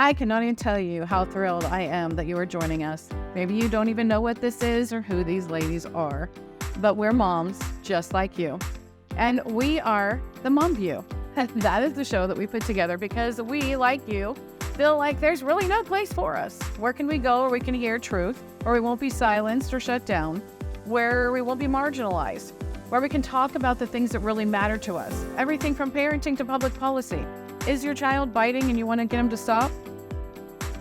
I cannot even tell you how thrilled I am that you are joining us. Maybe you don't even know what this is or who these ladies are, but we're moms just like you. And we are the Mom View. That is the show that we put together because we, like you, feel like there's really no place for us. Where can we go where we can hear truth, or we won't be silenced or shut down, where we won't be marginalized, where we can talk about the things that really matter to us. Everything from parenting to public policy. Is your child biting and you want to get him to stop?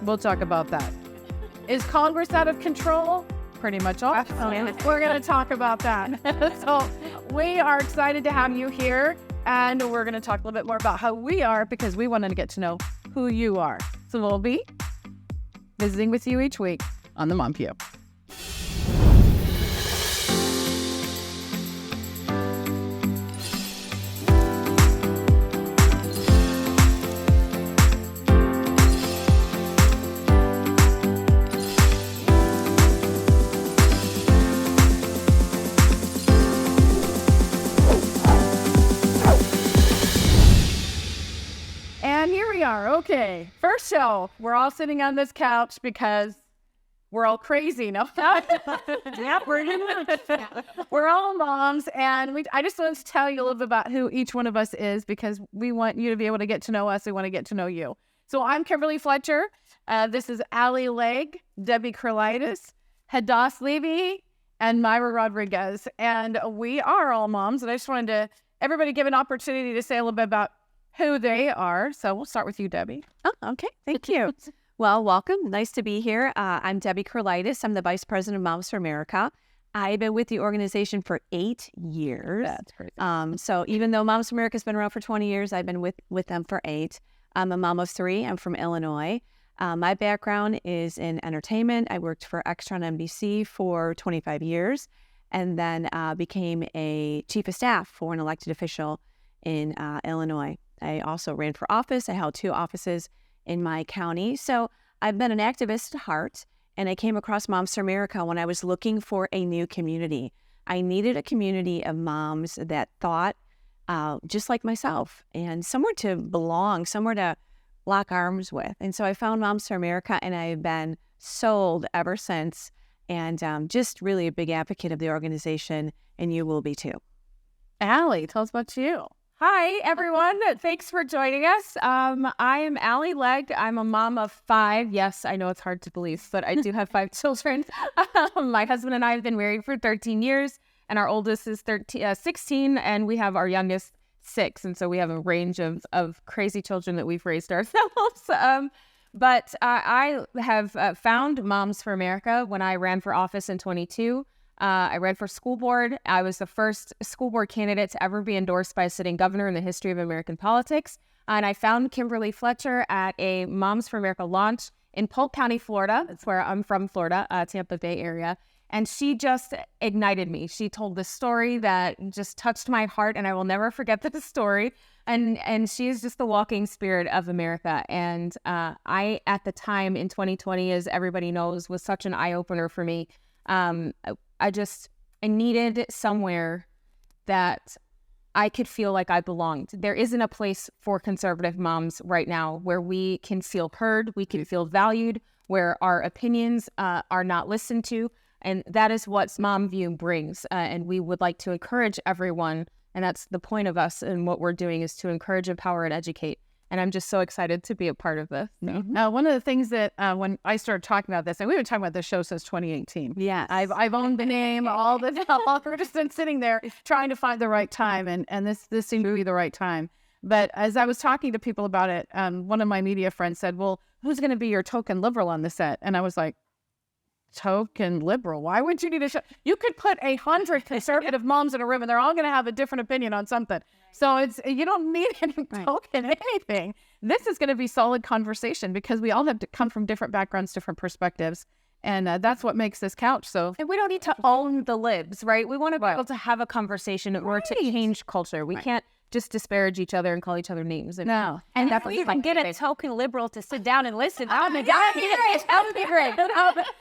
We'll talk about that. Is Congress out of control? Pretty much all. We're going to talk about that. So we are excited to have you here, and we're going to talk a little bit more about how we are because we wanted to get to know who you are. So we'll be visiting with you each week on the Mom View. Okay, first show. We're all sitting on this couch because we're all crazy. No, yeah, we're all moms, and I just want to tell you a little bit about who each one of us is because we want you to be able to get to know us. We want to get to know you. So I'm Kimberly Fletcher. This is Allie Legge, Debbie Kraulidis, Hadas Levy, and Mayra Rodriguez, and we are all moms. And I just wanted to everybody give an opportunity to say a little bit about who they are. So we'll start with you, Debbie. Oh, okay. Thank you. Well, welcome. Nice to be here. I'm Debbie Kraulidis. I'm the Vice President of Moms for America. I've been with the organization for 8 years. That's crazy. So even though Moms for America has been around for 20 years, I've been with them for 8. I'm a mom of 3. I'm from Illinois. My background is in entertainment. I worked for Extra on NBC for 25 years and then became a chief of staff for an elected official in Illinois. I also ran for office. I held 2 offices in my county. So I've been an activist at heart, and I came across Moms for America when I was looking for a new community. I needed a community of moms that thought just like myself and somewhere to belong, somewhere to lock arms with. And so I found Moms for America, and I've been sold ever since, and just really a big advocate of the organization, and you will be too. Allie, tell us about you. Hi, everyone. Thanks for joining us. I am Allie Legge. I'm a mom of 5. Yes, I know it's hard to believe, but I do have 5 children. My husband and I have been married for 13 years, and our oldest is 16, and we have our youngest 6. And so we have a range of crazy children that we've raised ourselves. But I have found Moms for America when I ran for office in 22. I ran for school board. I was the first school board candidate to ever be endorsed by a sitting governor in the history of American politics. And I found Kimberly Fletcher at a Moms for America launch in Polk County, Florida. That's where I'm from, Florida, Tampa Bay area. And she just ignited me. She told this story that just touched my heart, and I will never forget this story. And she is just the walking spirit of America. And I, at the time in 2020, as everybody knows, was such an eye-opener for me. I needed somewhere that I could feel like I belonged. There isn't a place for conservative moms right now where we can feel heard, we can feel valued, where our opinions are not listened to. And that is what Mom View brings. And we would like to encourage everyone. And that's the point of us. And what we're doing is to encourage, empower, and educate. And I'm just so excited to be a part of this. So. Now, one of the things that when I started talking about this, and we've been talking about this show since 2018. Yes. I've owned the name all the time. We're just been sitting there trying to find the right time. And this seemed to be the right time. But as I was talking to people about it, one of my media friends said, well, who's going to be your token liberal on the set? And I was like, token liberal? Why would you need a show? You could put 100 conservative moms in a room and they're all going to have a different opinion on something. So you don't need any token anything. This is going to be solid conversation because we all have to come from different backgrounds, different perspectives. And that's what makes this couch so. And we don't need to own the libs, right? We want to be able to have a conversation or to change culture. We can't just disparage each other and call each other names. No. And if we can get a token liberal to sit down and listen, that would be great.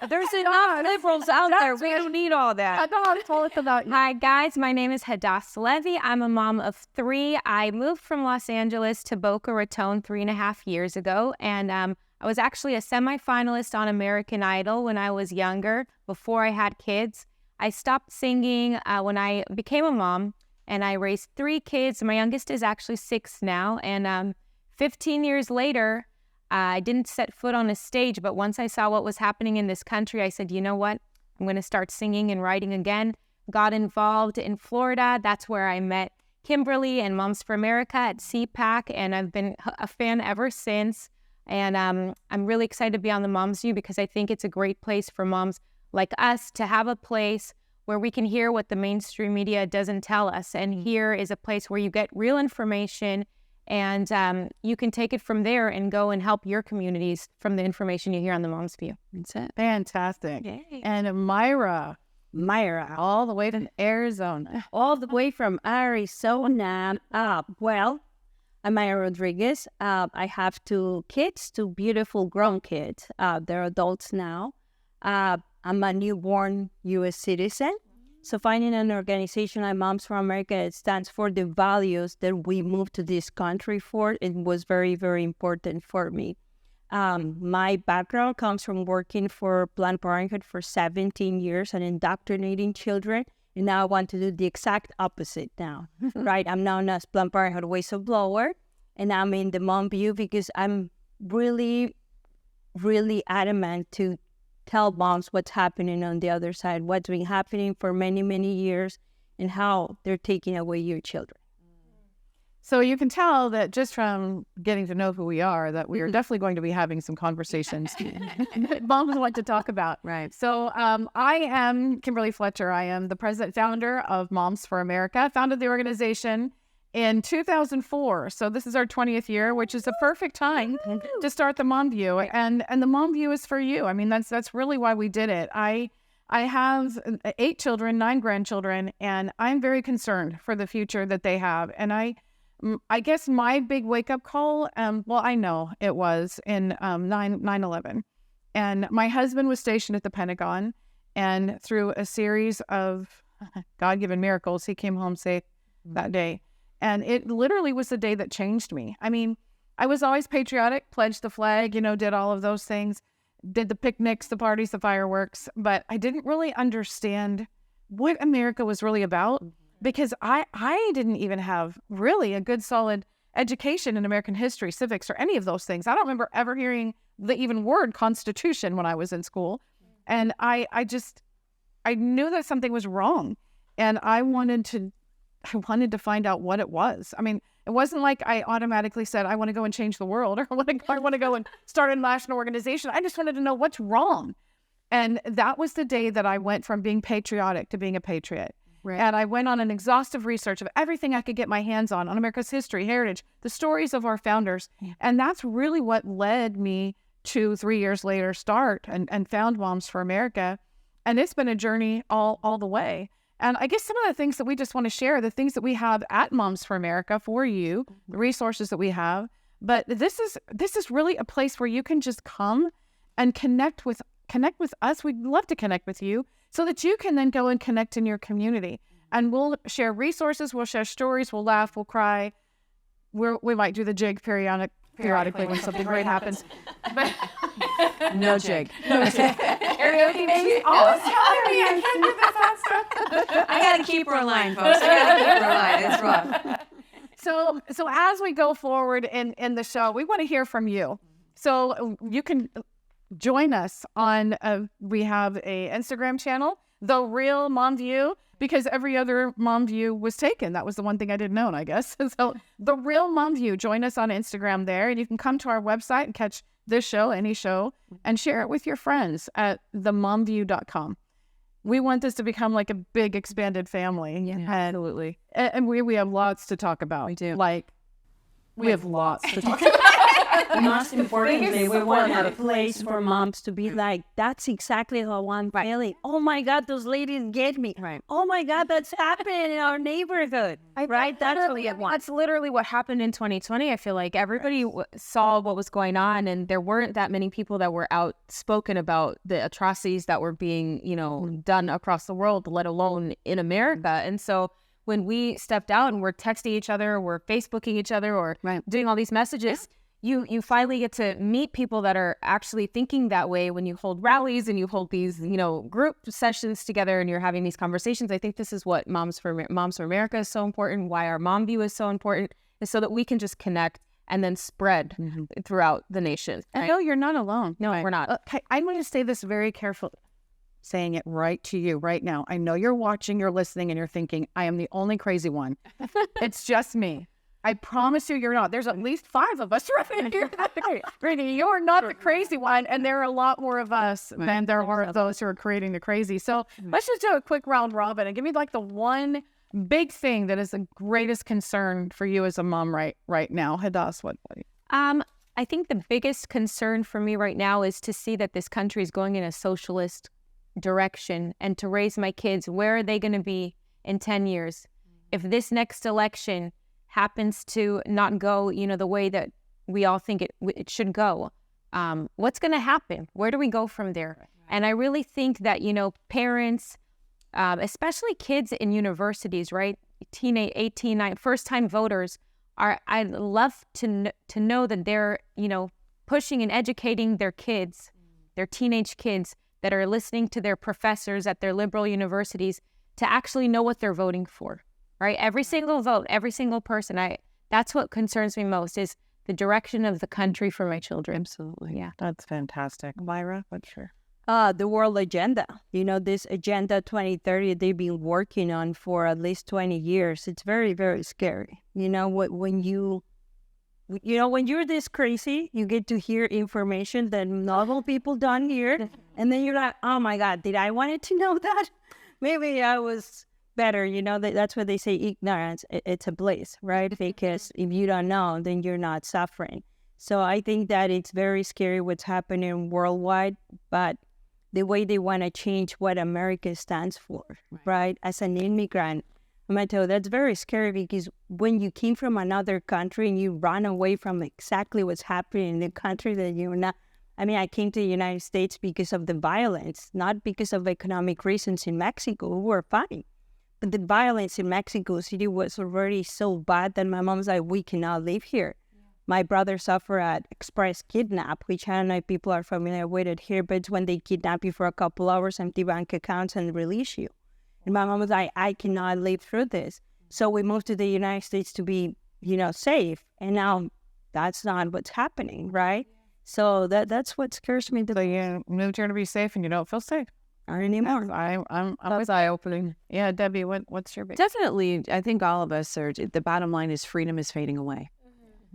There's enough liberals out there. We don't need all that. Hi, guys. My name is Hadas Levy. I'm a mom of 3. I moved from Los Angeles to Boca Raton 3.5 years ago, and I was actually a semifinalist on American Idol when I was younger, before I had kids. I stopped singing when I became a mom, and I raised 3 kids. My youngest is actually 6 now, and 15 years later, I didn't set foot on a stage, but once I saw what was happening in this country, I said, you know what? I'm going to start singing and writing again. Got involved in Florida. That's where I met Kimberly and Moms for America at CPAC, and I've been a fan ever since. And I'm really excited to be on the Moms View because I think it's a great place for moms like us to have a place where we can hear what the mainstream media doesn't tell us. And here is a place where you get real information, and you can take it from there and go and help your communities from the information you hear on the Moms View. That's it. Fantastic. Yay. And Mayra, all the way from Arizona. all the way from Arizona. Well, I'm Mayra Rodriguez. I have 2 kids, 2 beautiful grown kids. They're adults now. I'm a newborn U.S. citizen. So finding an organization like Moms for America, it stands for the values that we moved to this country for. It was very, very important for me. My background comes from working for Planned Parenthood for 17 years and indoctrinating children. And now I want to do the exact opposite now, right? I'm known as Planned Parenthood whistleblower, and I'm in the Mom View because I'm really, really adamant to tell moms what's happening on the other side, what's been happening for many, many years, and how they're taking away your children. So you can tell that just from getting to know who we are, that we are definitely going to be having some conversations that moms want to talk about. Right. So I am Kimberly Fletcher. I am the president founder of Moms for America. Founded the organization in 2004. So this is our 20th year, which is a perfect time to start the Mom View. And the Mom View is for you. I mean, that's really why we did it. I have 8 children, 9 grandchildren, and I'm very concerned for the future that they have. And I guess my big wake-up call, well, I know it was in 9/11. And my husband was stationed at the Pentagon, and through a series of God-given miracles, he came home safe that day. And it literally was the day that changed me. I mean, I was always patriotic, pledged the flag, did all of those things, did the picnics, the parties, the fireworks, but I didn't really understand what America was really about, because I didn't even have really a good solid education in American history, civics, or any of those things. I don't remember ever hearing the even word Constitution when I was in school. And I knew that something was wrong, and I wanted to find out what it was. I mean, it wasn't like I automatically said, I want to go and change the world, or I want to go and start a national organization. I just wanted to know what's wrong. And that was the day that I went from being patriotic to being a patriot. Right. And I went on an exhaustive research of everything I could get my hands on America's history, heritage, the stories of our founders. Yeah. And that's really what led me to 3 years later start and found Moms for America. And it's been a journey all the way. And I guess some of the things that we just want to share, the things that we have at Moms for America for you, the resources that we have. But this is really a place where you can just come and connect with us. We'd love to connect with you so that you can then go and connect in your community. And we'll share resources, we'll share stories, we'll laugh, we'll cry. We might do the jig periodically when something great happens. But No jig. karaoke maybe. Oh, sorry, I can't do the fast stuff. I gotta keep her aligned, folks. I gotta keep her aligned. It's rough. So as we go forward in the show, we want to hear from you. So you can join us on, we have a Instagram channel, The Real Mom View, because every other Mom View was taken. That was the one thing I didn't know, I guess. So The Real Mom View, join us on Instagram there, and you can come to our website and catch this show, any show, and share it with your friends at themomview.com. We want this to become like a big expanded family. Yeah, absolutely. And we have lots to talk about. We do. We have lots to talk about. Most importantly, we want a place for moms to be like, that's exactly how I'm feeling. Oh my God, those ladies get me. Right. Oh my God, that's happening in our neighborhood. Right? That's literally what happened in 2020. I feel like everybody saw what was going on, and there weren't that many people that were outspoken about the atrocities that were being, done across the world, let alone in America. And so when we stepped out and we're texting each other, we're Facebooking each other, or doing all these messages, you finally get to meet people that are actually thinking that way when you hold rallies and you hold these, group sessions together and you're having these conversations. I think this is what Moms for America is so important, why our Mom View is so important, is so that we can just connect and then spread throughout the nation. And no, you're not alone. No, we're not. Okay, I'm going to say this very carefully, saying it right to you right now. I know you're watching, you're listening, and you're thinking, I am the only crazy one. It's just me. I promise you, you're not. There's at least 5 of us right here. Brittany, you're not the crazy one, and there are a lot more of us than there are of those who are creating the crazy. So let's just do a quick round robin and give me like the one big thing that is the greatest concern for you as a mom right now. Hadas, what? I think the biggest concern for me right now is to see that this country is going in a socialist direction, and to raise my kids. Where are they going to be in 10 years? If this next election happens to not go, the way that we all think it should go, what's going to happen? Where do we go from there? And I really think that, parents, especially kids in universities, right? Teenage, 18, 19, first-time voters I'd love to know that they're, pushing and educating their kids, their teenage kids that are listening to their professors at their liberal universities to actually know what they're voting for, right? Every single vote, every single person. That's what concerns me most, is the direction of the country for my children. Absolutely. Yeah. That's fantastic. Mayra, what's your... The world agenda. This Agenda 2030 they've been working on for at least 20 years. It's very, very scary. When you're this crazy, you get to hear information that normal people don't hear, and then you're like, oh my God, did I wanted to know that? Maybe I was better. That's what they say, ignorance, it's a bliss, right? Because if you don't know, then you're not suffering. So I think that it's very scary what's happening worldwide, but the way they want to change what America stands for, right? As an immigrant, Matteo, that's very scary, because when you came from another country and you run away from exactly what's happening in the country that you're not. I came to the United States because of the violence, not because of economic reasons in Mexico. We were fine. But the violence in Mexico City was already so bad that my mom's like, we cannot live here. My brother suffered an express kidnap, which I don't know if people are familiar with it here, but it's when they kidnap you for a couple hours, empty bank accounts, and release you. And my mom was like, I cannot live through this. So we moved to the United States to be, safe. And now that's not what's happening, right? So that's what scares me. So you moved here to be safe and you don't feel safe? Not anymore. That's eye-opening. Yeah, Debbie, what's your big... Definitely, I think all of us are, the bottom line is freedom is fading away.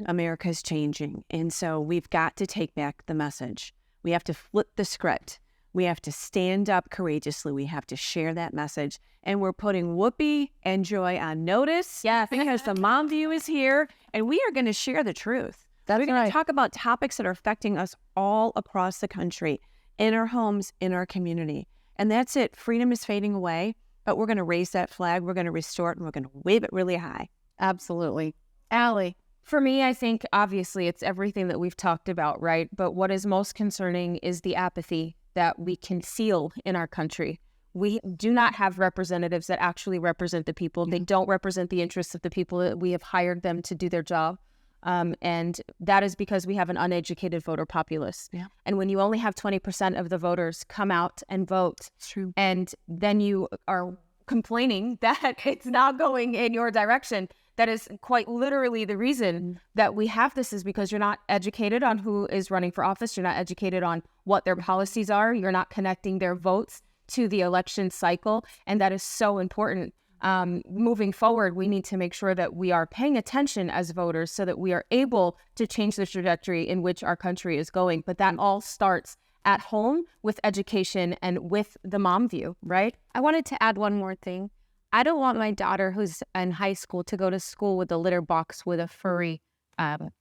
America's changing. And so we've got to take back the message. We have to flip the script. We have to stand up courageously. We have to share that message. And we're putting Whoopi and Joy on notice. Yeah. Because the Mom View is here, and we are going to share the truth. We're going to talk about topics that are affecting us all across the country, in our homes, in our community. And that's it. Freedom is fading away, but we're going to raise that flag. We're going to restore it, and we're going to wave it really high. Absolutely. Allie. For me, I think obviously it's everything that we've talked about, right? But what is most concerning is the apathy that we can feel in our country. We do not have representatives that actually represent the people. They don't represent the interests of the people that we have hired them to do their job. And that is because we have an uneducated voter populace. Yeah. And when you only have 20% of the voters come out and vote, It's true. and then you are complaining that it's not going in your direction, that is quite literally the reason that we have this, is because you're not educated on who is running for office. You're not educated on what their policies are. You're not connecting their votes to the election cycle. And that is so important. Moving forward, we need to make sure that we are paying attention as voters so that we are able to change the trajectory in which our country is going. But that all starts at home with education and with the Mom View, right? I wanted to add one more thing. I don't want my daughter who's in high school to go to school with a litter box with a furry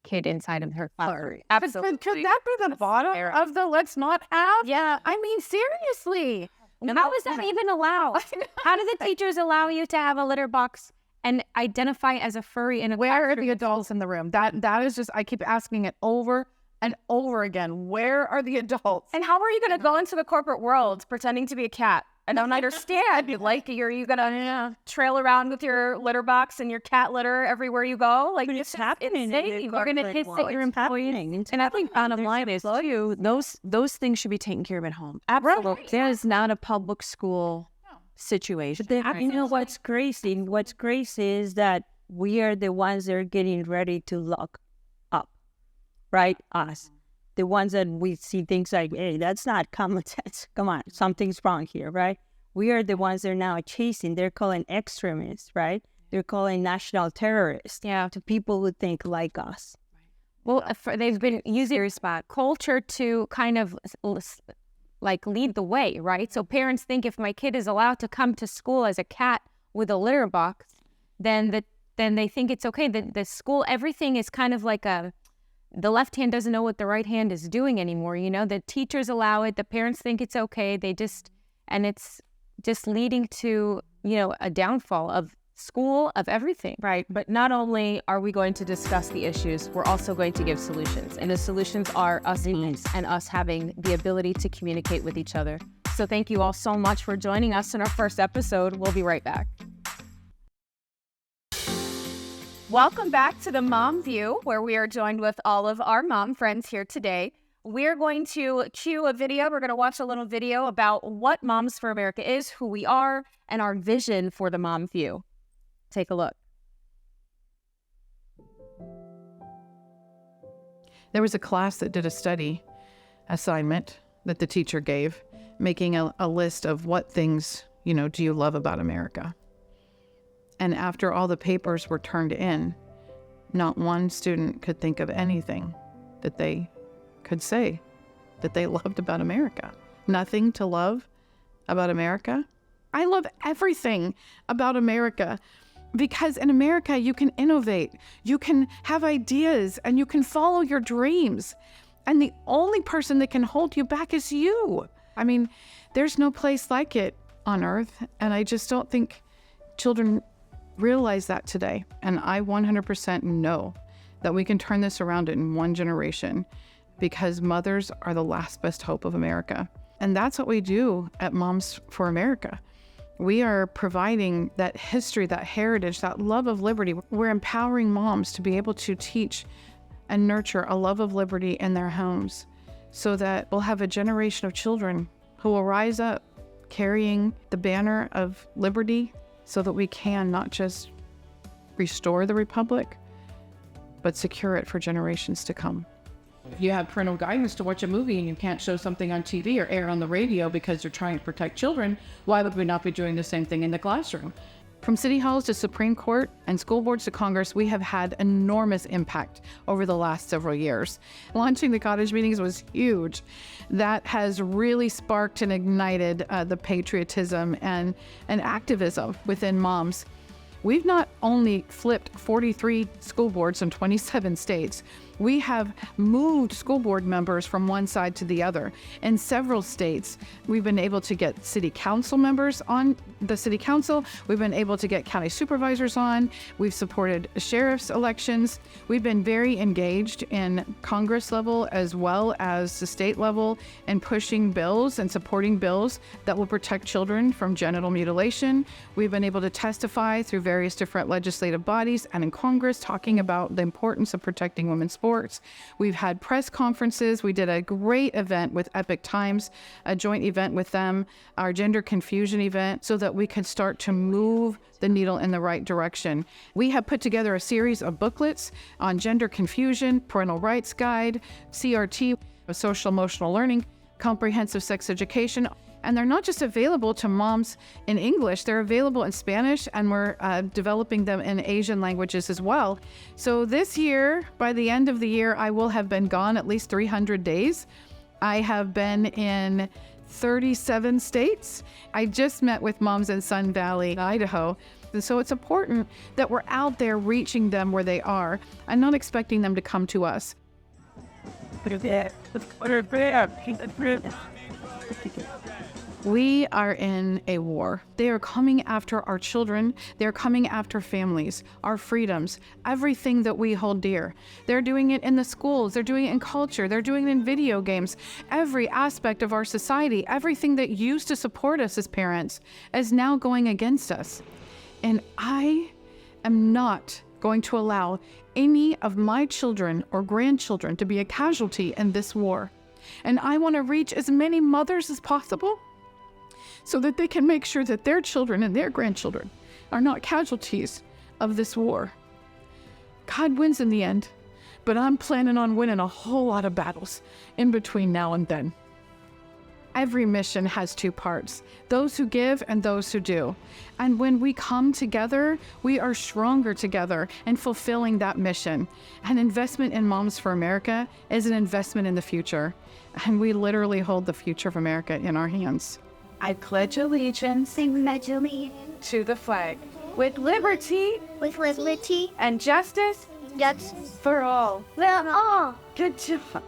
kid inside of her classroom. But Absolutely. could that be the bottom of the let's not have? Yeah. I mean, seriously. How is that even allowed? How do the teachers allow you to have a litter box and identify as a furry in a Where are classroom? the adults in the room? That is just, I keep asking it over and over again. Where are the adults? And how are you going to go into the corporate world pretending to be a cat? I don't understand. Like, are you going to trail around with your litter box and your cat litter everywhere you go? Like, it's happening. insane. You're going to hiss at your employees. And I think bottom line is too, those things should be taken care of at home. Absolutely. That is not a public school situation. But you know what's crazy? What's crazy is that we are the ones that are getting ready to lock up, right? Us. The ones that we see things like, hey, that's not common sense. Come on, something's wrong here, right? We are the ones that are now chasing. They're calling extremists, right? They're calling national terrorists to people who think like us. Well, they've been using culture to kind of like lead the way, right? So parents think if my kid is allowed to come to school as a cat with a litter box, then they think it's okay. The school, everything is kind of like the left hand doesn't know what the right hand is doing anymore. You know, the teachers allow it. The parents think it's okay. And it's just leading to, a downfall of school, of everything. Right. But not only are we going to discuss the issues, we're also going to give solutions. And the solutions are us and us having the ability to communicate with each other. So thank you all so much for joining us in our first episode. We'll be right back. Welcome back to the Mom View, where we are joined with all of our mom friends here today. We're going to cue a video. We're going to watch a little video about what Moms for America is, who we are, and our vision for the Mom View. Take a look. There was a class that did a study assignment that the teacher gave, making a list of what things, do you love about America? And after all the papers were turned in, not one student could think of anything that they could say that they loved about America. Nothing to love about America. I love everything about America, because in America you can innovate, you can have ideas, and you can follow your dreams. And the only person that can hold you back is you. I mean, there's no place like it on earth. And I just don't think children realize that today. And I 100% know that we can turn this around in one generation, because mothers are the last best hope of America. And that's what we do at Moms for America. We are providing that history, that heritage, that love of liberty. We're empowering moms to be able to teach and nurture a love of liberty in their homes, so that we'll have a generation of children who will rise up carrying the banner of liberty, so that we can not just restore the republic, but secure it for generations to come. You have parental guidance to watch a movie and you can't show something on TV or air on the radio because they're trying to protect children. Why would we not be doing the same thing in the classroom? From city halls to Supreme Court and school boards to Congress, we have had enormous impact over the last several years. Launching the cottage meetings was huge. That has really sparked and ignited the patriotism and activism within moms. We've not only flipped 43 school boards in 27 states, we have moved school board members from one side to the other. In several states, we've been able to get city council members on the city council. We've been able to get county supervisors on. We've supported sheriff's elections. We've been very engaged in Congress level as well as the state level in pushing bills and supporting bills that will protect children from genital mutilation. We've been able to testify through various different legislative bodies and in Congress talking about the importance of protecting women's sports. We've had press conferences. We did a great event with Epic Times, a joint event with them, our gender confusion event, so that we could start to move the needle in the right direction. We have put together a series of booklets on gender confusion, parental rights guide, CRT, social emotional learning, comprehensive sex education. And they're not just available to moms in English, they're available in Spanish, and we're developing them in Asian languages as well. So this year, by the end of the year, I will have been gone at least 300 days. I have been in 37 states. I just met with moms in Sun Valley, Idaho, And so it's important that we're out there reaching them where they are and not expecting them to come to us. We are in a war. They are coming after our children. They're coming after families, our freedoms, everything that we hold dear. They're doing it in the schools. They're doing it in culture. They're doing it in video games. Every aspect of our society, everything that used to support us as parents is now going against us. And I am not going to allow any of my children or grandchildren to be a casualty in this war. And I want to reach as many mothers as possible so that they can make sure that their children and their grandchildren are not casualties of this war. God wins in the end, but I'm planning on winning a whole lot of battles in between now and then. Every mission has two parts, those who give and those who do. And when we come together, we are stronger together in fulfilling that mission. An investment in Moms for America is an investment in the future. And we literally hold the future of America in our hands. I pledge allegiance to the flag, with liberty and justice for all. Good job.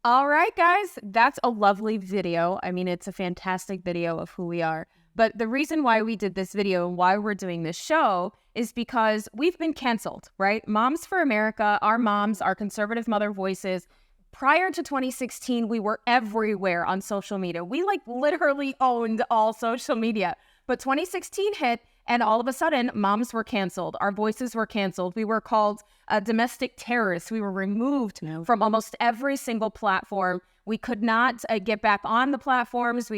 All right, guys, that's a lovely video. I mean, it's a fantastic video of who we are. But the reason why we did this video and why we're doing this show is because we've been canceled, right? Moms for America, our moms, our conservative mother voices. Prior to 2016, we were everywhere on social media. We literally owned all social media. But 2016 hit, and all of a sudden, moms were canceled. Our voices were canceled. We were called domestic terrorists. We were removed from almost every single platform. We could not get back on the platforms.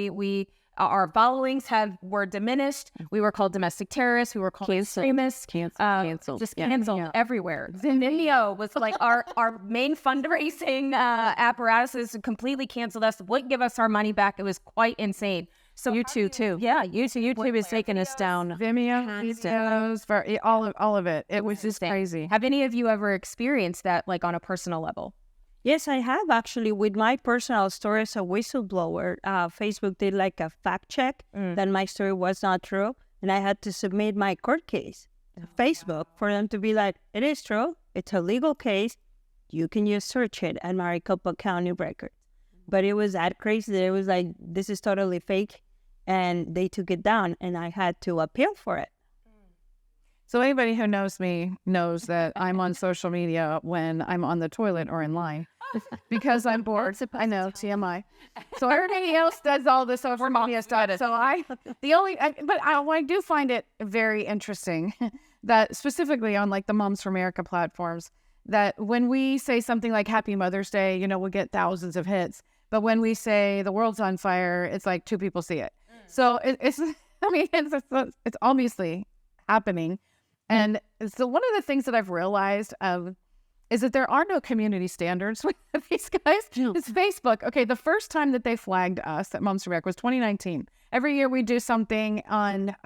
Our followings were diminished. We were called domestic terrorists. We were called extremists. Canceled. Just canceled everywhere. Vimeo was our main fundraising apparatuses completely canceled us. Wouldn't give us our money back. It was quite insane. So YouTube too. Yeah, YouTube is taking us down. Vimeo, videos, all of it. It was just crazy. Have any of you ever experienced that, on a personal level? Yes, I have actually. With my personal story as a whistleblower, Facebook did a fact check that my story was not true, and I had to submit my court case to Facebook for them to be like, it is true, it's a legal case, you can just search it at Maricopa County records. But it was that crazy that it was like, this is totally fake, and they took it down, and I had to appeal for it. So anybody who knows me knows that I'm on social media when I'm on the toilet or in line because I'm bored. I know, TMI. So everybody else does all this social media stuff. So I do find it very interesting that specifically on the Moms for America platforms, that when we say something like Happy Mother's Day, we'll get thousands of hits. But when we say the world's on fire, it's like 2 people see it. So it's obviously happening. And so one of the things that I've realized is that there are no community standards with these guys. It's Facebook. Okay, the first time that they flagged us at Moms for America was 2019. Every year we do something on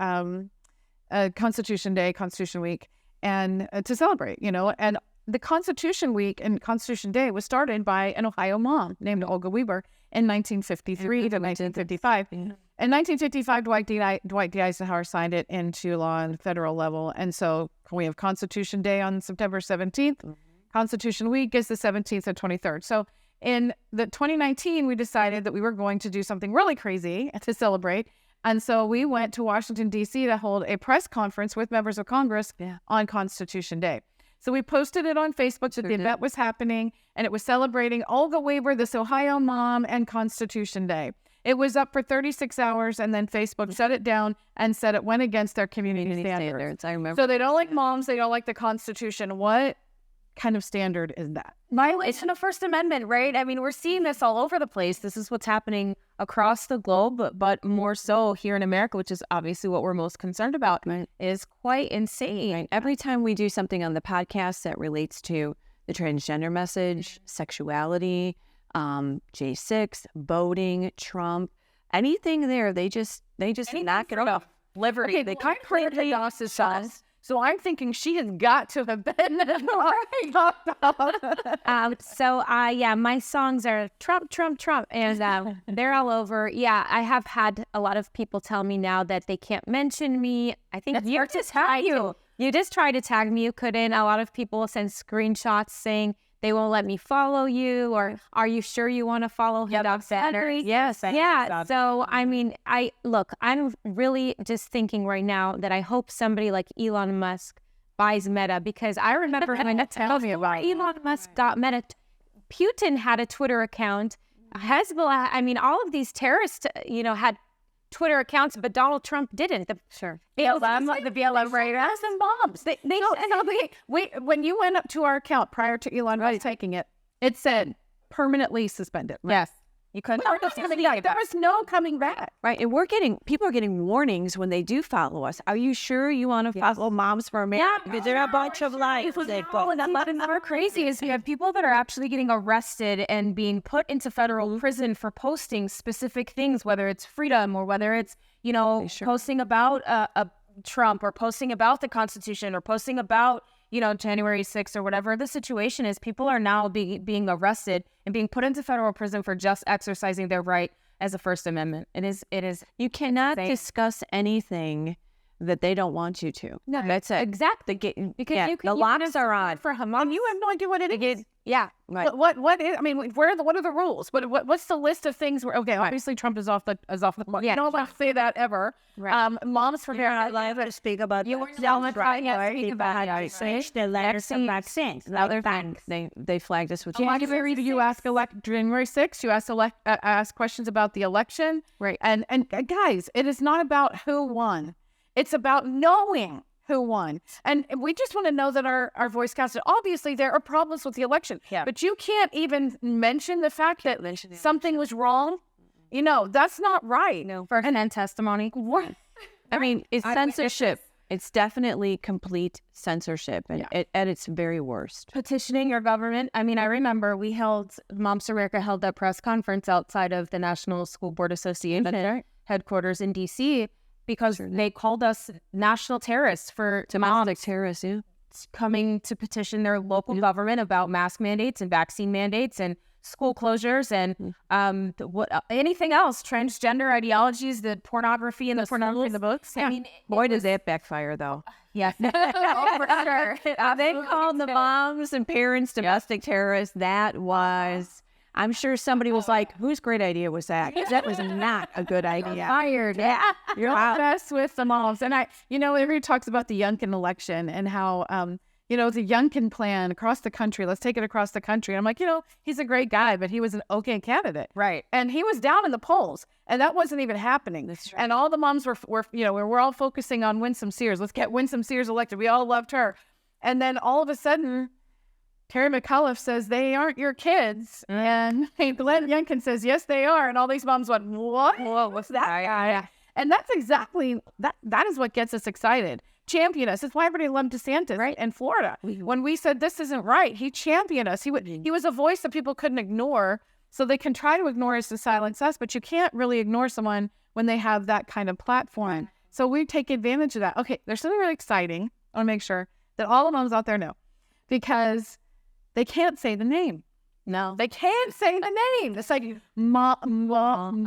Constitution Day, Constitution Week, and to celebrate, and the Constitution Week and Constitution Day was started by an Ohio mom named Olga Weber in 1953 to 1955. In 1955, Dwight D. Eisenhower signed it into law on the federal level. And so we have Constitution Day on September 17th. Constitution Week is the 17th and 23rd. So in the 2019, we decided that we were going to do something really crazy to celebrate. And so we went to Washington, D.C. to hold a press conference with members of Congress on Constitution Day. So we posted it on Facebook that the event was happening, and it was celebrating Olga Weber, this Ohio mom, and Constitution Day. It was up for 36 hours, and then Facebook shut it down and said it went against their community standards. I remember. So they don't like moms. They don't like the Constitution. What kind of standard is that? Violation of First Amendment, right? I mean, we're seeing this all over the place. This is what's happening across the globe, but more so here in America, which is obviously what we're most concerned about, is quite insane. Right. Every time we do something on the podcast that relates to the transgender message, sexuality, J6, voting, Trump, anything there, they just knock it off. Liberty. Okay, I heard Hadas's son So I'm thinking she has got to have been talked about. Yeah, my songs are Trump, Trump, Trump, and they're all over. Yeah, I have had a lot of people tell me now that they can't mention me. I think you just tried to tag me. You couldn't. A lot of people send screenshots saying they won't let me follow you, or are you sure you want to follow Hadas Levy? Yes. Yeah. So, I mean, I'm really just thinking right now that I hope somebody like Elon Musk buys Meta, because I remember when Elon Musk got Meta, Putin had a Twitter account. Hezbollah, I mean, all of these terrorists, had Twitter accounts, but Donald Trump didn't. The BLM raiders and bombs. When you went up to our account prior to Elon Musk taking it, it said permanently suspended. Yes. You couldn't. There was no coming back. Right. And people are getting warnings when they do follow us. Are you sure you want to follow Moms for America? Yeah, Because there are a bunch of lies. Another crazy is you have people that are actually getting arrested and being put into federal prison for posting specific things, whether it's freedom or whether it's, posting about Trump, or posting about the Constitution, or posting about, January 6th or whatever the situation is. People are now being arrested and being put into federal prison for just exercising their right as a First Amendment. It is. You cannot discuss anything that they don't want you to. No, that's it. Exactly. Because the locks are on for Hamas. You have no idea what it is. Yeah. Right. What is? I mean, what are the rules? What's the list of things? Obviously Trump is off the mark. Yeah. No one will say that ever. Right. Moms for You're not allowed to speak about You were vaccines, trying to right? speak People about had to change the letters of vaccines. Other things. They flagged us with January. You ask January 6th. You ask questions about the election. Right. And guys, it is not about who won. It's about knowing who won. And we just want to know that our voice counted. Obviously, there are problems with the election. Yeah. But you can't even mention the fact that something was wrong. That's not right. No. First-hand testimony. What? I mean, it's censorship. It's definitely complete censorship, and at its very worst. Petitioning your government. I mean, I remember Moms for America held that press conference outside of the National School Board Association headquarters in D.C., because they called us national terrorists for Domestic terrorists, coming to petition their local government about mask mandates and vaccine mandates and school closures and anything else, transgender ideologies, the pornography in the books. Yeah. I mean, Boy, does that backfire, though. Yes, for sure. They called the moms and parents domestic terrorists. That was... I'm sure somebody was like, whose great idea was that? 'Cause that was not a good idea. Fired. Yeah. You're obsessed with the moms. And everybody talks about the Youngkin election and how, the Youngkin plan across the country. Let's take it across the country. And I'm like, he's a great guy, but he was an okay candidate. Right. And he was down in the polls, and that wasn't even happening. That's true. And all the moms we're all focusing on Winsome Sears. Let's get Winsome Sears elected. We all loved her. And then all of a sudden, Terry McAuliffe says they aren't your kids, and Glenn Youngkin says yes they are, and all these moms went, what? Whoa, what's that guy? And that's exactly that is what gets us excited. Champion us. That's why everybody loved DeSantis, right? In Florida, when we said this isn't right, he championed us. He was a voice that people couldn't ignore. So they can try to ignore us to silence us, but you can't really ignore someone when they have that kind of platform. So we take advantage of that. Okay, there's something really exciting. I want to make sure that all the moms out there know, because they can't say the name. No. They can't say the name. It's like, mom.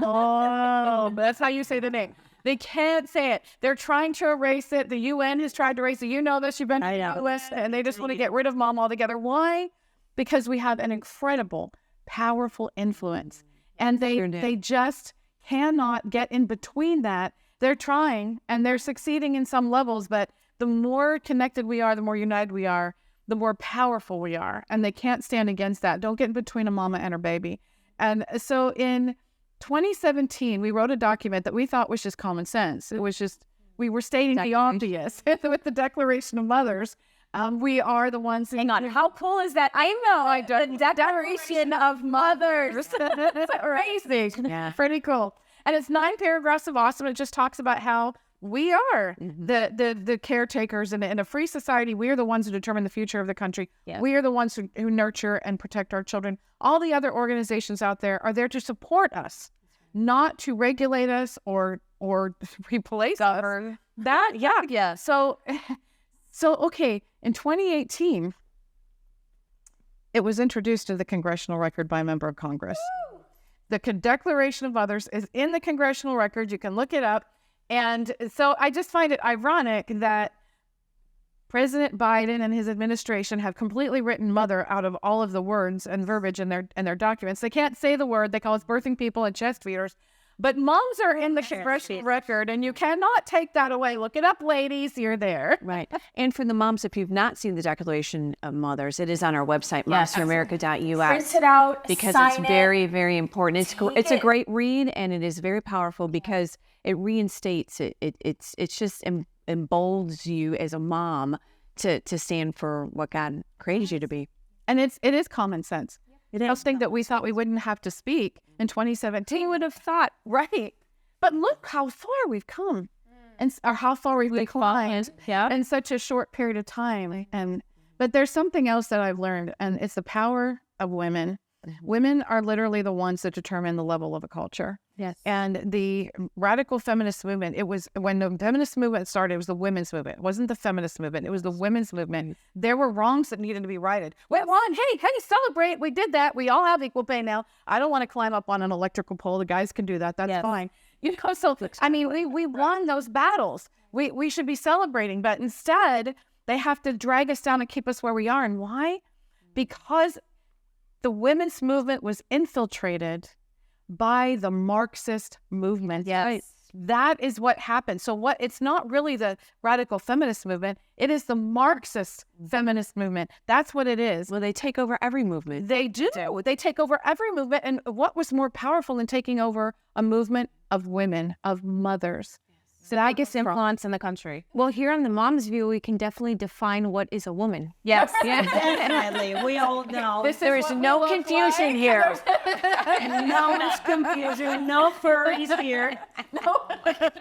That's how you say the name. They can't say it. They're trying to erase it. The UN has tried to erase it. You know this. You've been to the US, and they just want to get rid of mom altogether. Why? Because we have an incredible, powerful influence. And they just cannot get in between that. They're trying, and they're succeeding in some levels, but the more connected we are, the more united we are, the more powerful we are, and they can't stand against that. Don't get in between a mama and her baby. And so in 2017, we wrote a document that we thought was just common sense. It was just, we were stating the obvious with the Declaration of Mothers. We are the ones. Hang on, how cool is that? I know, the Declaration of Mothers. It's crazy. Yeah. Pretty cool. And it's 9 paragraphs of awesome. It just talks about how we are the caretakers in a free society. We are the ones who determine the future of the country. Yeah. We are the ones who nurture and protect our children. All the other organizations out there are there to support us, not to regulate us or replace us. Yeah. So So, okay, in 2018, it was introduced to the congressional record by a member of Congress. The Declaration of Mothers is in the congressional record. You can look it up. And so I just find it ironic that President Biden and his administration have completely written mother out of all of the words and verbiage in their documents. They can't say the word. They call us birthing people and chest feeders. But moms are in the congressional record, and you cannot take that away. Look it up, ladies. You're there. Right. And for the moms, if you've not seen the Declaration of Mothers, it is on our website, momsforamerica.us. Print it out, because sign it's very, very important. It's a great read, and it is very powerful because it reinstates it. It's just emboldens you as a mom to stand for what God created you to be. And it is common sense. It is. Something that we thought we wouldn't have to speak in 2017 would have thought, right. But look how far we've come or how far we've declined in such a short period of time. But there's something else that I've learned, and it's the power of women. Women are literally the ones that determine the level of a culture. Yes. And the radical feminist movement, it was when the feminist movement started, it was the women's movement. It wasn't the feminist movement. It was the women's movement. There were wrongs that needed to be righted. Wait, one, hey, celebrate. We did that. We all have equal pay now. I don't want to climb up on an electrical pole. The guys can do that. That's fine. You know, so, I mean, we won those battles. We should be celebrating. But instead, they have to drag us down and keep us where we are. And why? Because the women's movement was infiltrated by the Marxist movement. Yes. Right? That is what happened. So it's not really the radical feminist movement. It is the Marxist feminist movement. That's what it is. Well, they take over every movement. They do. They take over every movement. And what was more powerful than taking over a movement of women, of mothers? The biggest influence in the country. Well, here on the Mom's View, we can definitely define what is a woman. Yes. Definitely. We all know. There is no confusion here. No confusion. No furries here.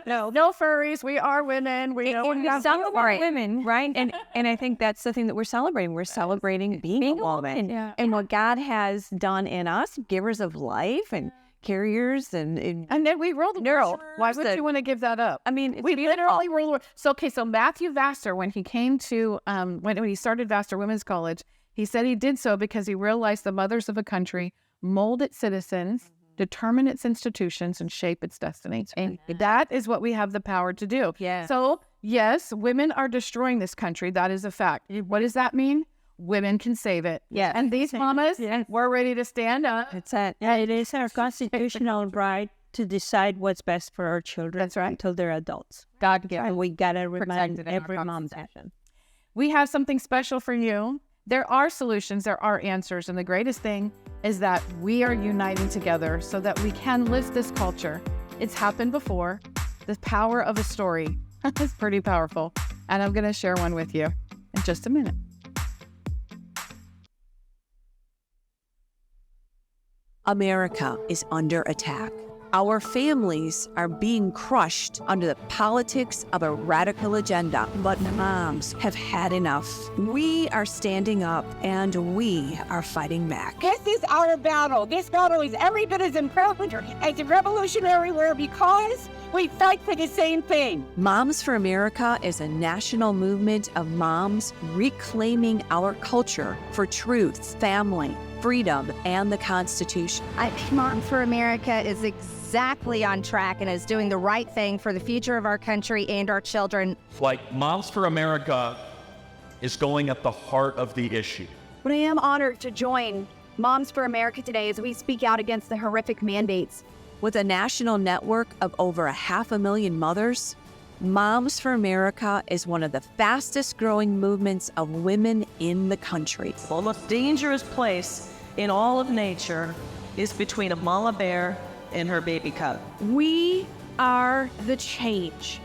No furries. We are women. We know We celebrate women, right? And I think that's the thing that we're celebrating. We're celebrating being a woman. And what God has done in us, givers of life and carriers and then we roll the world. Why would you want to give that up? I mean, we literally roll the world. So Matthew Vassar, when he came to when he started Vassar Women's College, he said he did so because he realized the mothers of a country mold its citizens, determine its institutions, and shape its destiny. And that is what we have the power to do. Yeah. So yes, women are destroying this country. That is a fact. What does that mean? Women can save it. Yes. And these mamas, we're ready to stand up. It's it. Yeah, it is our constitutional right to decide what's best for our children. That's right. Until they're adults. God And we gotta remind Protected in our every mom that. Constitution. We have something special for you. There are solutions, there are answers, and the greatest thing is that we are uniting together so that we can lift this culture. It's happened before. The power of a story is pretty powerful, and I'm going to share one with you in just a minute. America is under attack. Our families are being crushed under the politics of a radical agenda, but moms have had enough. We are standing up and we are fighting back. This is our battle. This battle is every bit as important as the Revolutionary War because we fight for the same thing. Moms for America is a national movement of moms reclaiming our culture for truth, family, freedom, and the Constitution. I think Mom for America is exactly on track and is doing the right thing for the future of our country and our children. Like Moms for America is going at the heart of the issue. But I am honored to join Moms for America today as we speak out against the horrific mandates. With a national network of over 500,000 mothers, Moms for America is one of the fastest growing movements of women in the country. The most dangerous place in all of nature is between a mama bear and her baby cub. We are the change.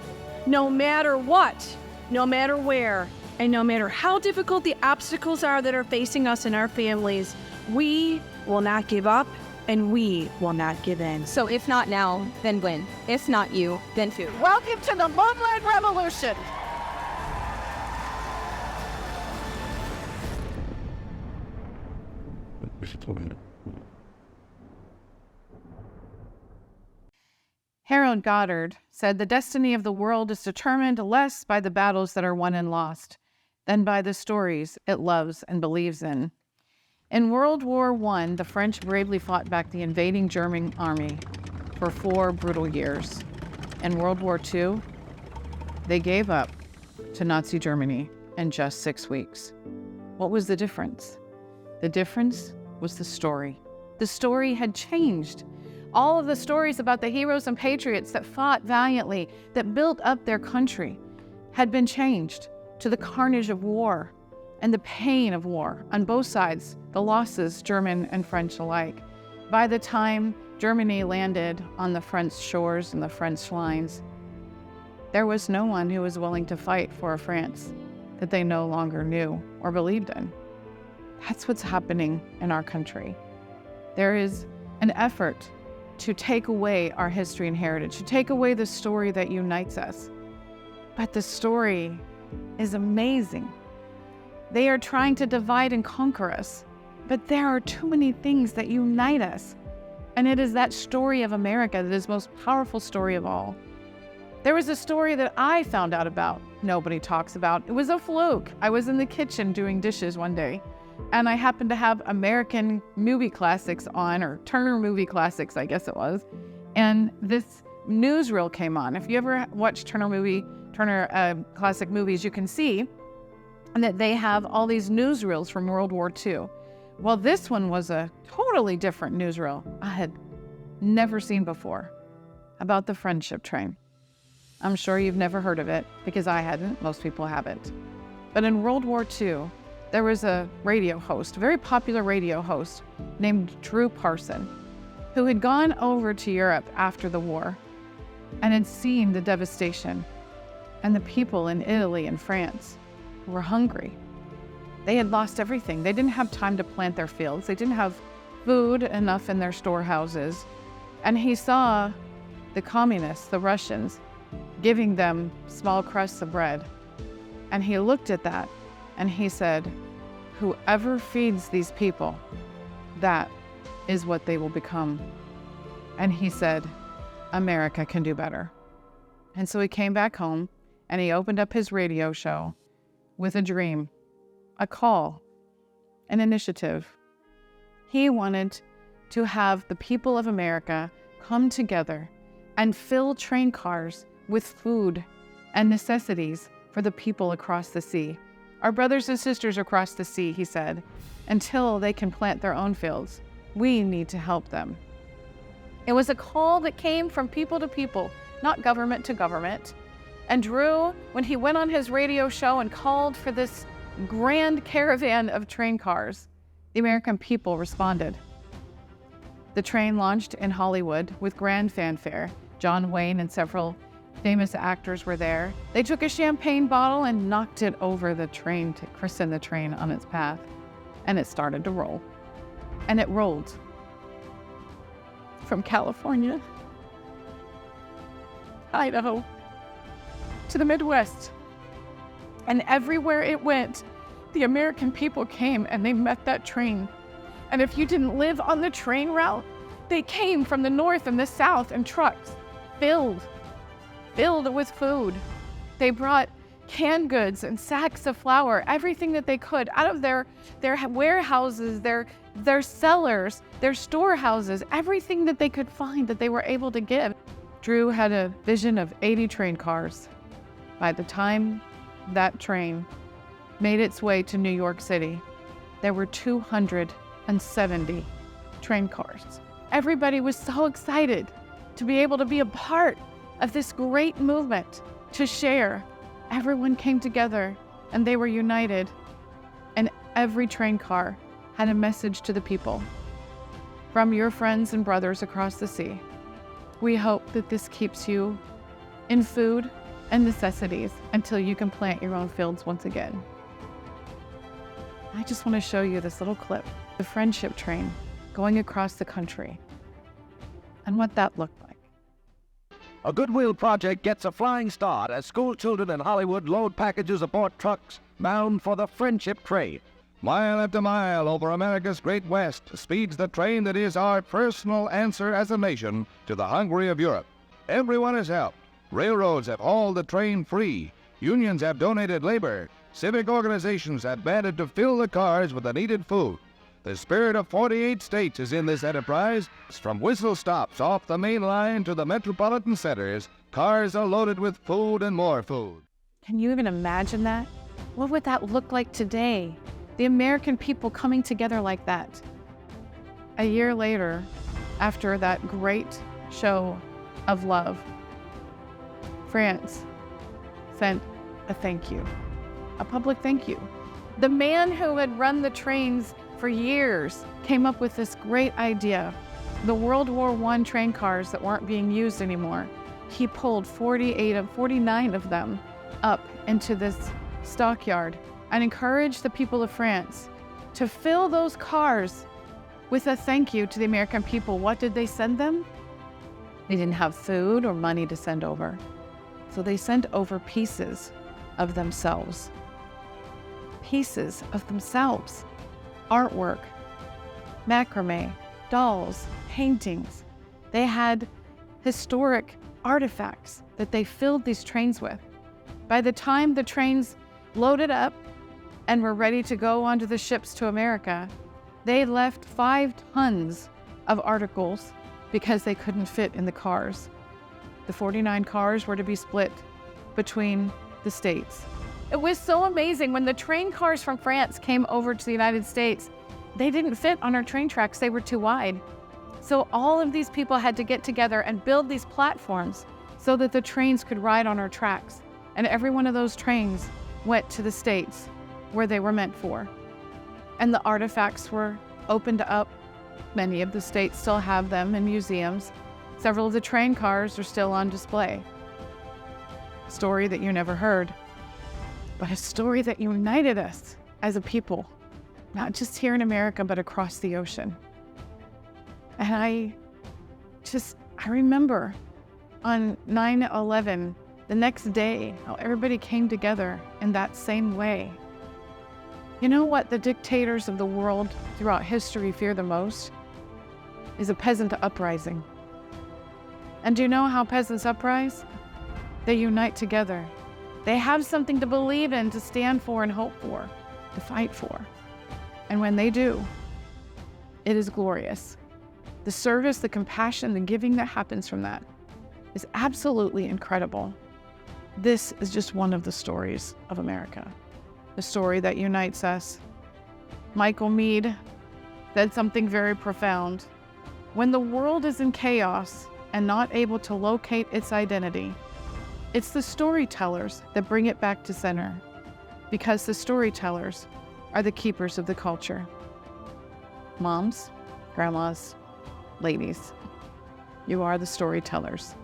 No matter what, no matter where, and no matter how difficult the obstacles are that are facing us and our families, we will not give up and we will not give in. So if not now, then when? If not you, then who? Welcome to the Mom-Led Revolution. Harold Goddard said, "The destiny of the world is determined less by the battles that are won and lost, than by the stories it loves and believes in. In World War I, the French bravely fought back the invading German army for 4 brutal years. In World War II, they gave up to Nazi Germany in just 6 weeks. What was the difference? The difference was the story. The story had changed. All of the stories about the heroes and patriots that fought valiantly, that built up their country, had been changed to the carnage of war and the pain of war on both sides, the losses, German and French alike. By the time Germany landed on the French shores and the French lines, there was no one who was willing to fight for a France that they no longer knew or believed in. That's what's happening in our country. There is an effort to take away our history and heritage, to take away the story that unites us. But the story is amazing. They are trying to divide and conquer us, but there are too many things that unite us. And it is that story of America that is the most powerful story of all. There was a story that I found out about, nobody talks about. It was a fluke. I was in the kitchen doing dishes one day, and I happened to have American movie classics on, or Turner movie classics, I guess it was. And this newsreel came on. If you ever watch Turner classic movies, you can see that they have all these newsreels from World War II. Well, this one was a totally different newsreel I had never seen before, about the friendship train. I'm sure you've never heard of it, because I hadn't. Most people haven't. But in World War II, there was a radio host, a very popular radio host named Drew Parson, who had gone over to Europe after the war and had seen the devastation and the people in Italy and France who were hungry. They had lost everything. They didn't have time to plant their fields. They didn't have food enough in their storehouses. And he saw the communists, the Russians, giving them small crusts of bread. And he looked at that and he said, whoever feeds these people, that is what they will become. And he said, America can do better. And so he came back home and he opened up his radio show with a dream, a call, an initiative. He wanted to have the people of America come together and fill train cars with food and necessities for the people across the sea. Our brothers and sisters across the sea, he said, until they can plant their own fields, we need to help them. It was a call that came from people to people, not government to government. And Drew, when he went on his radio show and called for this grand caravan of train cars, the American people responded. The train launched in Hollywood with grand fanfare. John Wayne and several famous actors were there. They took a champagne bottle and knocked it over the train to christen the train on its path. And it started to roll. And it rolled from California, Idaho, to the Midwest. And everywhere it went, the American people came and they met that train. And if you didn't live on the train route, they came from the north and the south in trucks, filled with food. They brought canned goods and sacks of flour, everything that they could out of their warehouses, their cellars, their storehouses, everything that they could find that they were able to give. Drew had a vision of 80 train cars. By the time that train made its way to New York City, there were 270 train cars. Everybody was so excited to be able to be a part of this great movement, to share. Everyone came together and they were united, and every train car had a message to the people. From your friends and brothers across the sea, we hope that this keeps you in food and necessities until you can plant your own fields once again. I just want to show you this little clip, the friendship train going across the country, and what that looked like. A goodwill project gets a flying start as school children in Hollywood load packages aboard trucks bound for the friendship train. Mile after mile over America's great west speeds the train that is our personal answer as a nation to the hungry of Europe. Everyone has helped. Railroads have hauled the train free. Unions have donated labor. civic organizations have banded to fill the cars with the needed food. The spirit of 48 states is in this enterprise. From whistle stops off the main line to the metropolitan centers, cars are loaded with food and more food. Can you even imagine that? What would that look like today? The American people coming together like that. A year later, after that great show of love, France sent a thank you, a public thank you. The man who had run the trains for years came up with this great idea. The World War I train cars that weren't being used anymore, he pulled 49 of them up into this stockyard and encouraged the people of France to fill those cars with a thank you to the American people. What did they send them? They didn't have food or money to send over. So they sent over pieces of themselves. Pieces of themselves. Artwork, macrame, dolls, paintings. They had historic artifacts that they filled these trains with. By the time the trains loaded up and were ready to go onto the ships to America, they left 5 tons of articles because they couldn't fit in the cars. The 49 cars were to be split between the states. It was so amazing. When the train cars from France came over to the United States, they didn't fit on our train tracks. They were too wide. So all of these people had to get together and build these platforms so that the trains could ride on our tracks. And every one of those trains went to the states where they were meant for. And the artifacts were opened up. Many of the states still have them in museums. Several of the train cars are still on display. A story that you never heard, but a story that united us as a people, not just here in America, but across the ocean. And I remember on 9/11, the next day, how everybody came together in that same way. You know what the dictators of the world throughout history fear the most? Is a peasant uprising. And do you know how peasants uprise? They unite together. They have something to believe in, to stand for and hope for, to fight for. And when they do, it is glorious. The service, the compassion, the giving that happens from that is absolutely incredible. This is just one of the stories of America, the story that unites us. Michael Meade said something very profound. When the world is in chaos and not able to locate its identity, it's the storytellers that bring it back to center, because the storytellers are the keepers of the culture. Moms, grandmas, ladies, you are the storytellers.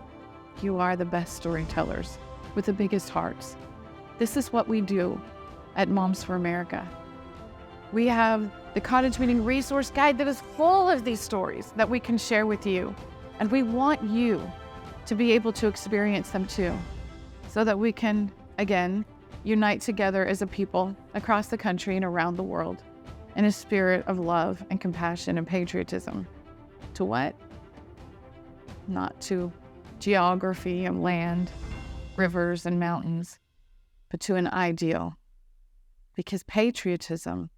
You are the best storytellers with the biggest hearts. This is what we do at Moms for America. We have the Cottage Meeting Resource Guide that is full of these stories that we can share with you. And we want you to be able to experience them too, so that we can, again, unite together as a people across the country and around the world in a spirit of love and compassion and patriotism. To what? Not to geography and land, rivers and mountains, but to an ideal. Because patriotism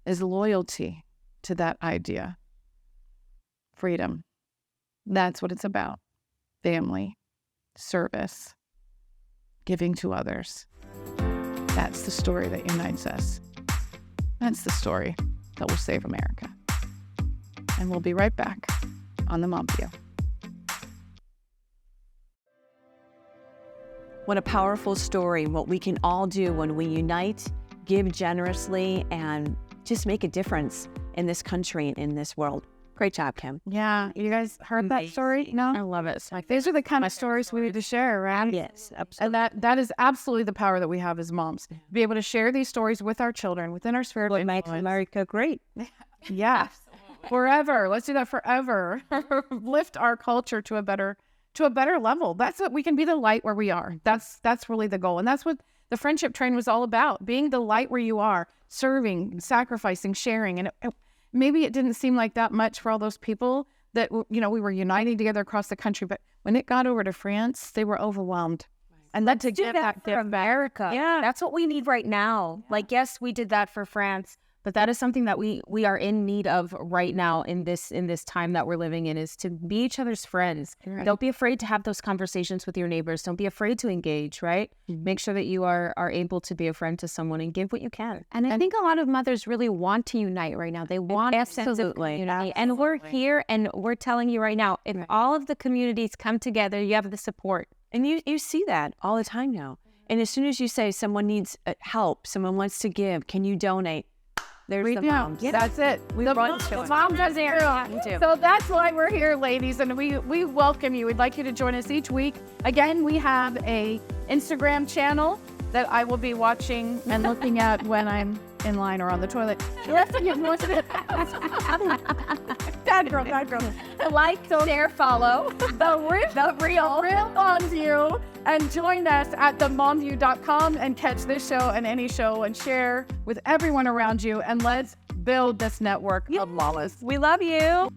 is loyalty to that idea. Freedom. That's what it's about. Family, service, giving to others. That's the story that unites us. That's the story that will save America. And we'll be right back on the Mom View. What a powerful story, what we can all do when we unite, give generously, and just make a difference in this country and in this world. Great job, Kim. Yeah, you guys heard that story? No? I love it. These are the kind of stories we need to share, right? Yes, absolutely. And that is absolutely the power that we have as moms. To be able to share these stories with our children, within our sphere of What makes influence. America great. Yeah. Forever. Let's do that forever. Lift our culture to a better level. That's what we can be, the light where we are. That's really the goal. And that's what the friendship train was all about, being the light where you are, serving, sacrificing, sharing. And maybe it didn't seem like that much for all those people that, we were uniting together across the country. But when it got over to France, they were overwhelmed. And then to do give that for America. Yeah. That's what we need right now. Like, yes, we did that for France, but that is something that we are in need of right now in this time that we're living in, is to be each other's friends. Right. Don't be afraid to have those conversations with your neighbors. Don't be afraid to engage, right? Make sure that you are able to be a friend to someone and give what you can. And I think a lot of mothers really want to unite right now. They want a sense of community. And we're here and we're telling you right now, if all of the communities come together, you have the support. And you see that all the time now. And as soon as you say someone needs help, someone wants to give, can you donate? There's the moms. That's it. We the run to it. Moms are there. So that's why we're here, ladies, and we welcome you. We'd like you to join us each week. Again, we have a Instagram channel that I will be watching and looking at when I'm in line or on the toilet. Bad girl. Like, share, follow the real Mom View, and join us at themomview.com and catch this show and any show and share with everyone around you. And let's build this network of mamas. We love you.